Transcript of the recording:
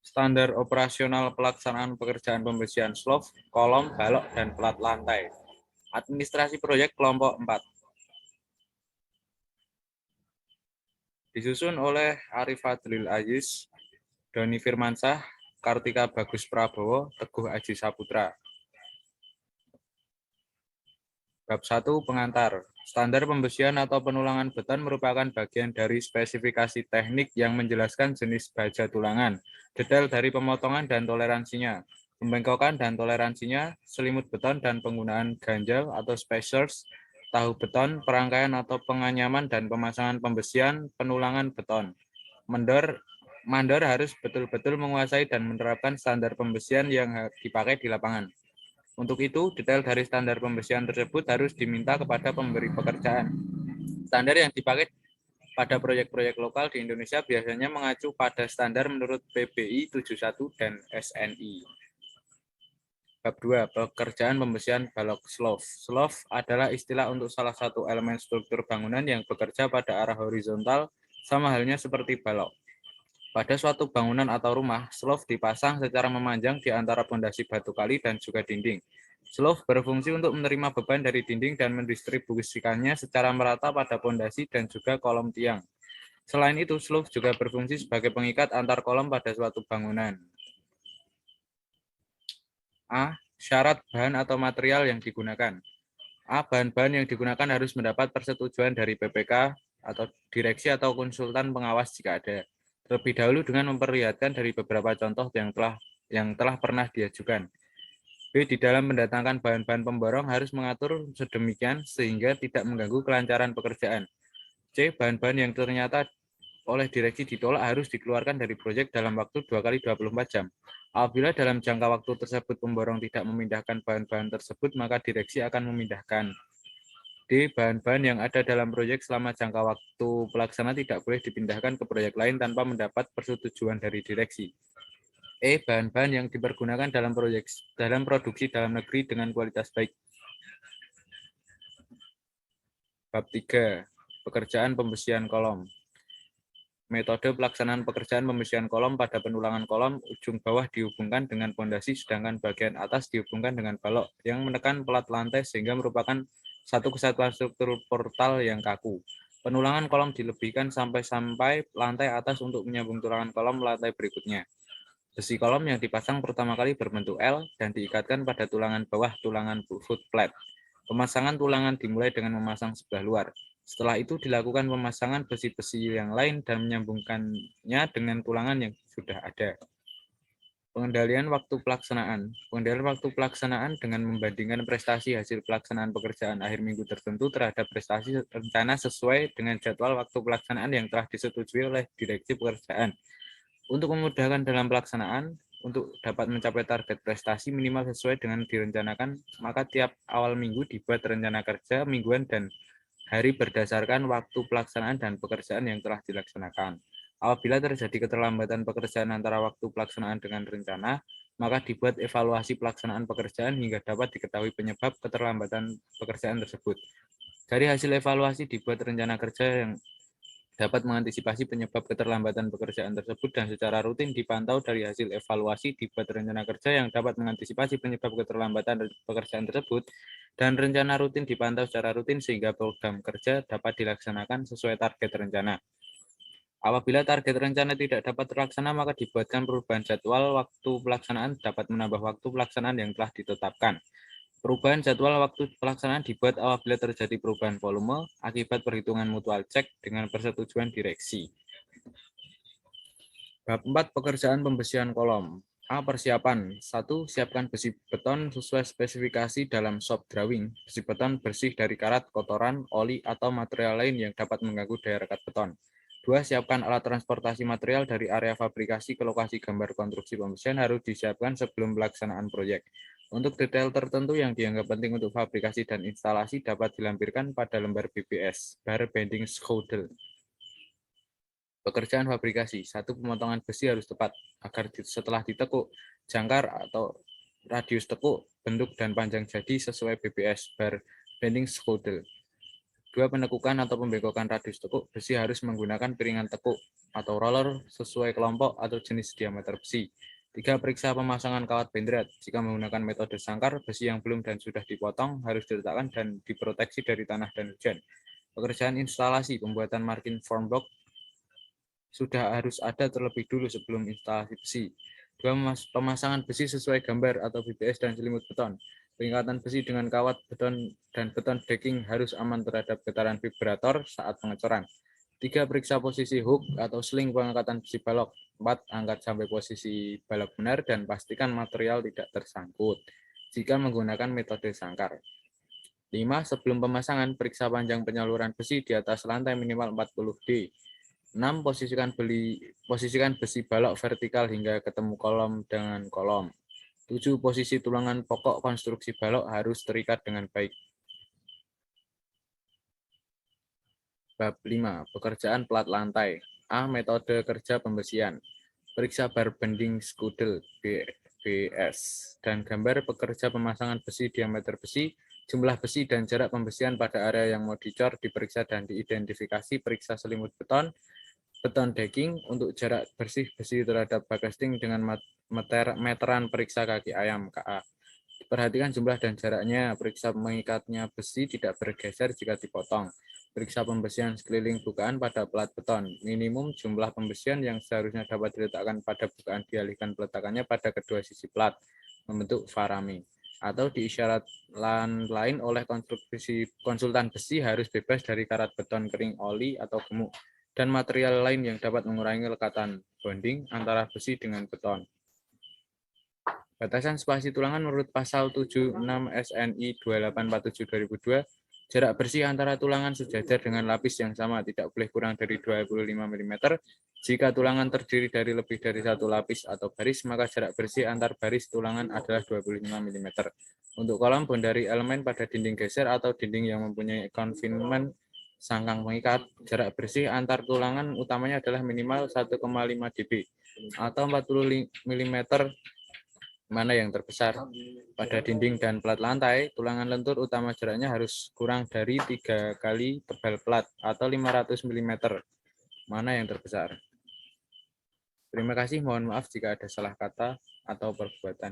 Standar operasional pelaksanaan pekerjaan pembersihan slope, kolom, balok, dan plat lantai. Administrasi proyek kelompok 4. Disusun oleh Arif Fadlil Aziz, Doni Firmansyah, Kartika Bagus Prabowo, Teguh Aji Saputra. Bab 1 pengantar. Standar pembersihan atau penulangan beton merupakan bagian dari spesifikasi teknik yang menjelaskan jenis baja tulangan, detail dari pemotongan dan toleransinya, pembengkokan dan toleransinya, selimut beton dan penggunaan ganjal atau spacers, tahu beton, perangkaian atau penganyaman dan pemasangan pembersihan, penulangan beton. Mandor harus betul-betul menguasai dan menerapkan standar pembersihan yang dipakai di lapangan. Untuk itu, detail dari standar pembersihan tersebut harus diminta kepada pemberi pekerjaan. Standar yang dipakai pada proyek-proyek lokal di Indonesia biasanya mengacu pada standar menurut PBI 71 dan SNI. Bab 2, pekerjaan pembersihan balok slope. Slope adalah istilah untuk salah satu elemen struktur bangunan yang bekerja pada arah horizontal, sama halnya seperti balok. Pada suatu bangunan atau rumah, slope dipasang secara memanjang di antara pondasi batu kali dan juga dinding. Slope berfungsi untuk menerima beban dari dinding dan mendistribusikannya secara merata pada pondasi dan juga kolom tiang. Selain itu, slope juga berfungsi sebagai pengikat antar kolom pada suatu bangunan. A. Syarat bahan atau material yang digunakan. A. Bahan-bahan yang digunakan harus mendapat persetujuan dari PPK atau direksi atau konsultan pengawas jika ada. Terlebih dahulu dengan memperlihatkan dari beberapa contoh yang telah pernah diajukan. B. Di dalam mendatangkan bahan-bahan pemborong harus mengatur sedemikian sehingga tidak mengganggu kelancaran pekerjaan. C. Bahan-bahan yang ternyata oleh direksi ditolak harus dikeluarkan dari proyek dalam waktu 2 kali 24 jam. Apabila dalam jangka waktu tersebut pemborong tidak memindahkan bahan-bahan tersebut, maka direksi akan memindahkan. D. Bahan-bahan yang ada dalam proyek selama jangka waktu pelaksana tidak boleh dipindahkan ke proyek lain tanpa mendapat persetujuan dari direksi. E. Bahan-bahan yang dipergunakan dalam produksi dalam negeri dengan kualitas baik. Bab 3. Pekerjaan pembersihan kolom. Metode pelaksanaan pekerjaan pembersihan kolom pada penulangan kolom, ujung bawah dihubungkan dengan pondasi, sedangkan bagian atas dihubungkan dengan balok yang menekan plat lantai sehingga merupakan satu kesatuan struktur portal yang kaku. Penulangan kolom dilebihkan sampai lantai atas untuk menyambung tulangan kolom lantai berikutnya. Besi kolom yang dipasang pertama kali berbentuk L dan diikatkan pada tulangan bawah tulangan foot plate. Pemasangan tulangan dimulai dengan memasang sebelah luar. Setelah itu dilakukan pemasangan besi-besi yang lain dan menyambungkannya dengan tulangan yang sudah ada. Pengendalian waktu pelaksanaan. Pengendalian waktu pelaksanaan dengan membandingkan prestasi hasil pelaksanaan pekerjaan akhir minggu tertentu terhadap prestasi rencana sesuai dengan jadwal waktu pelaksanaan yang telah disetujui oleh direksi pekerjaan. Untuk memudahkan dalam pelaksanaan, untuk dapat mencapai target prestasi minimal sesuai dengan direncanakan, maka tiap awal minggu dibuat rencana kerja mingguan dan hari berdasarkan waktu pelaksanaan dan pekerjaan yang telah dilaksanakan. Apabila terjadi keterlambatan pekerjaan antara waktu pelaksanaan dengan rencana, maka dibuat evaluasi pelaksanaan pekerjaan hingga dapat diketahui penyebab keterlambatan pekerjaan tersebut. Dari hasil evaluasi dibuat rencana kerja yang dapat mengantisipasi penyebab keterlambatan pekerjaan tersebut dan secara rutin dipantau dari hasil evaluasi dibuat rencana kerja yang dapat mengantisipasi penyebab keterlambatan pekerjaan tersebut dan rencana rutin dipantau secara rutin sehingga program kerja dapat dilaksanakan sesuai target rencana. Apabila target rencana tidak dapat terlaksana, maka dibuatkan perubahan jadwal waktu pelaksanaan dapat menambah waktu pelaksanaan yang telah ditetapkan. Perubahan jadwal waktu pelaksanaan dibuat apabila terjadi perubahan volume akibat perhitungan mutual check dengan persetujuan direksi. Bab 4 pekerjaan pembersihan kolom. A. Persiapan. 1. Siapkan besi beton sesuai spesifikasi dalam shop drawing. Besi beton bersih dari karat, kotoran, oli, atau material lain yang dapat mengganggu daya rekat beton. 2. Siapkan alat transportasi material dari area fabrikasi ke lokasi gambar konstruksi pembersihan harus disiapkan sebelum pelaksanaan proyek. Untuk detail tertentu yang dianggap penting untuk fabrikasi dan instalasi dapat dilampirkan pada lembar BBS, Bar Bending Schedule. Pekerjaan fabrikasi. 1. Pemotongan besi harus tepat agar setelah ditekuk, jangkar atau radius tekuk, bentuk dan panjang jadi sesuai BBS, Bar Bending Schedule. 2. Penekukan atau pembegokan radius tekuk besi harus menggunakan piringan tekuk atau roller sesuai kelompok atau jenis diameter besi. 3. Periksa pemasangan kawat bendrat. Jika menggunakan metode sangkar, besi yang belum dan sudah dipotong harus diletakkan dan diproteksi dari tanah dan hujan. Pekerjaan instalasi pembuatan marking form block sudah harus ada terlebih dulu sebelum instalasi besi. 2. Pemasangan besi sesuai gambar atau BBS dan selimut beton. Pengikatan besi dengan kawat beton dan beton decking harus aman terhadap getaran vibrator saat pengecoran. 3. Periksa posisi hook atau sling pengangkatan besi balok. 4. Angkat sampai posisi balok benar dan pastikan material tidak tersangkut jika menggunakan metode sangkar. 5. Sebelum pemasangan, periksa panjang penyaluran besi di atas lantai minimal 40 D. 6. Posisikan besi balok vertikal hingga ketemu kolom dengan kolom. 7. Posisi tulangan pokok konstruksi balok harus terikat dengan baik. Bab 5. Pekerjaan plat lantai. A. Metode kerja pembesian. Periksa bar bending skudel BS dan gambar pekerja pemasangan besi, diameter besi, jumlah besi dan jarak pembesian pada area yang mau dicor diperiksa dan diidentifikasi. Periksa selimut beton decking untuk jarak bersih besi terhadap bagasting dengan meteran periksa kaki ayam KA. Perhatikan jumlah dan jaraknya. Periksa mengikatnya besi tidak bergeser jika dipotong. Periksa pembesian sekeliling bukaan pada plat beton. Minimum jumlah pembesian yang seharusnya dapat diletakkan pada bukaan dialihkan peletakannya pada kedua sisi plat, membentuk farami. Atau diisyarat lain oleh konsultan besi harus bebas dari karat beton kering, oli, atau gemuk, dan material lain yang dapat mengurangi lekatan bonding antara besi dengan beton. Batasan spasi tulangan menurut pasal 76 SNI 2847/2002, jarak bersih antara tulangan sejajar dengan lapis yang sama tidak boleh kurang dari 25 mm. Jika tulangan terdiri dari lebih dari satu lapis atau baris, maka jarak bersih antar baris tulangan adalah 25 mm. Untuk kolom bondari elemen pada dinding geser atau dinding yang mempunyai confinement sangkang pengikat, jarak bersih antar tulangan utamanya adalah minimal 1,5 dB atau 40 mm. Mana yang terbesar? Pada dinding dan plat lantai, tulangan lentur utama jaraknya harus kurang dari 3 kali tebal plat atau 500 mm. Mana yang terbesar? Terima kasih, mohon maaf jika ada salah kata atau perbuatan.